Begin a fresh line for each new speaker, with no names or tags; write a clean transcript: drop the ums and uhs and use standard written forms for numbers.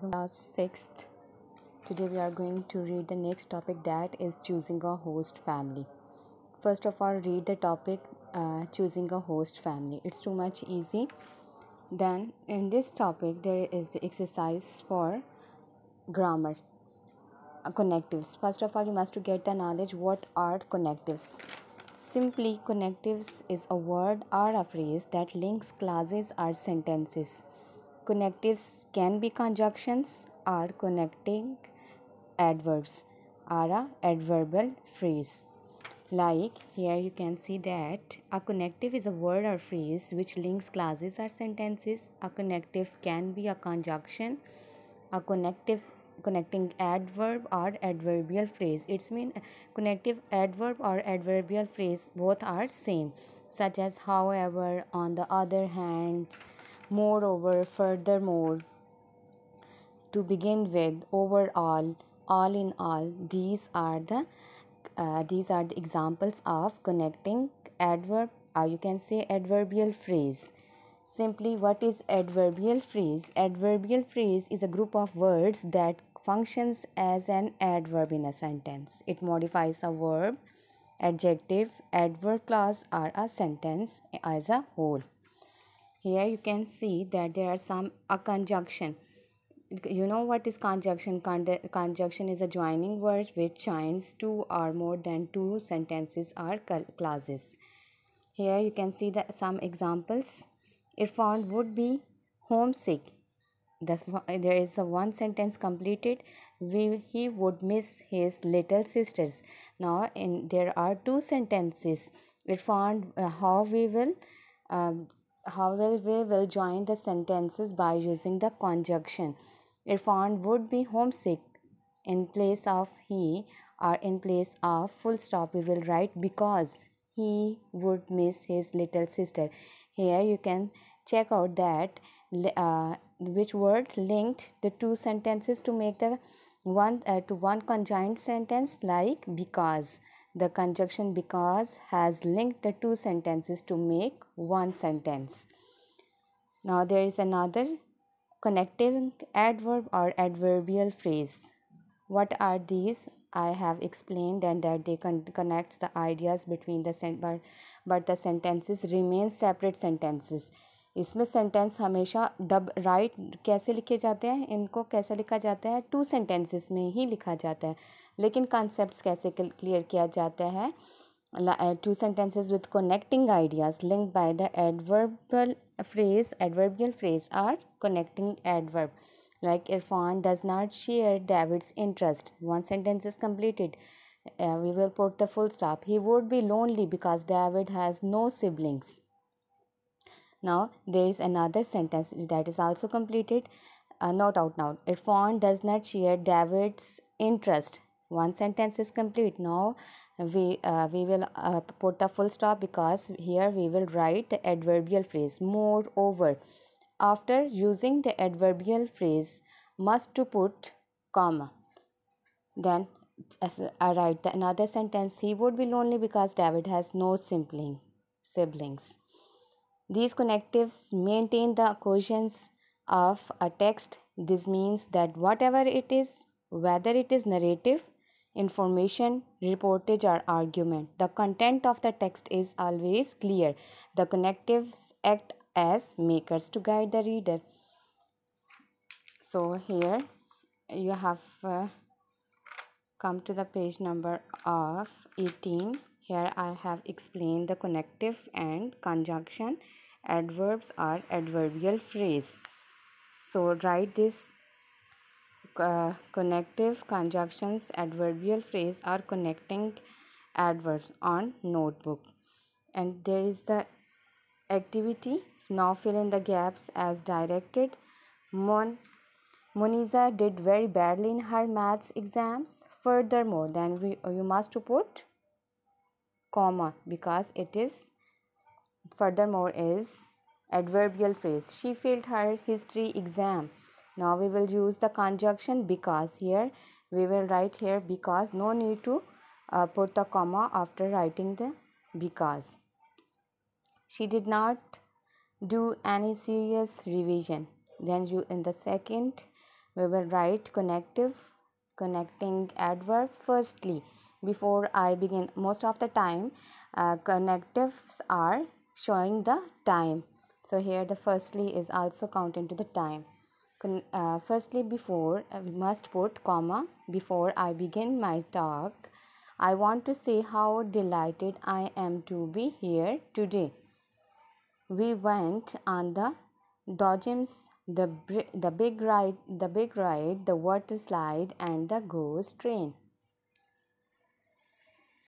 Class 6th. Today we are going to read the next topic, that is choosing a host family. First of all, read the topic choosing a host family. It's too much easy. Then in this topic there is the exercise for grammar. Connectives. First of all, you must to get the knowledge what are connectives. Simply, connectives is a word or a phrase that links clauses or sentences. Connectives can be conjunctions or connecting adverbs or a adverbial phrase. Like here you can see that a connective is a word or phrase which links clauses or sentences. A connective can be a conjunction, a connecting adverb or adverbial phrase. It's mean connective adverb or adverbial phrase both are same, such as however, on the other hand, moreover, furthermore, to begin with, overall, all in all. These are the examples of connecting adverb, or you can say adverbial phrase. Simply, what is adverbial phrase? Adverbial phrase is a group of words that functions as an adverb in a sentence. It modifies a verb, adjective, adverb clause, or a sentence as a whole. Here you can see that there are a conjunction. You know what is conjunction? Conjunction is a joining word which joins two or more than two sentences or clauses. Here you can see some examples. Irfan would be homesick. There is a one sentence completed. He would miss his little sisters. Now there are two sentences. Irfan, we will join the sentences by using the conjunction. Irfan would be homesick. In place of he or in place of full stop, we will write because he would miss his little sister. Here you can check out that which word linked the two sentences to make the one conjoined sentence, like because. The conjunction because has linked the two sentences to make one sentence. Now there is another connecting adverb or adverbial phrase. What are these? I have explained and that they connect the ideas between but the sentences remain separate sentences. इसमें sentence हमेशा right कैसे लिखे जाते हैं, इनको कैसे लिखा जाता है, टू सेंटेंसेस में ही लिखा जाता है. लेकिन कॉन्सेप्ट्स कैसे क्लियर किया जाता है? Two sentences with connecting ideas linked by the adverbial phrase are connecting adverb. Like Irfan does not share David's interest. One sentence is completed. We will put the full stop. He would be lonely because David has no siblings. Now there is another sentence that is also completed. Note out now. Irfan does not share David's interest. One sentence is complete. Now we will put the full stop because here we will write the adverbial phrase. Moreover, after using the adverbial phrase, must to put comma. Then I write another sentence. He would be lonely because David has no siblings. These connectives maintain the cohesion of a text. This means that whatever it is, whether it is narrative, information, reportage, or argument, the content of the text is always clear. The connectives act as makers to guide the reader. So here you have come to the page number of 18. Here I have explained the connective and conjunction adverbs or adverbial phrase. So write this connective, conjunctions, adverbial phrase or connecting adverbs on notebook. And there is the activity. Now fill in the gaps as directed. Moniza did very badly in her maths exams. Furthermore, then you must put comma because it is furthermore is adverbial phrase. She failed her history exam. Now we will use the conjunction because. Here we will write here because. No need to put the comma after writing the because. She did not do any serious revision. Then you in the second We will write connecting adverb firstly before I begin. Most of the time, connectives are showing the time. So here the firstly is also counted to the time. Firstly, before we must put comma before I begin my talk. I want to say how delighted I am to be here today. We went on the Dodgems, the big ride, the water slide, and the ghost train.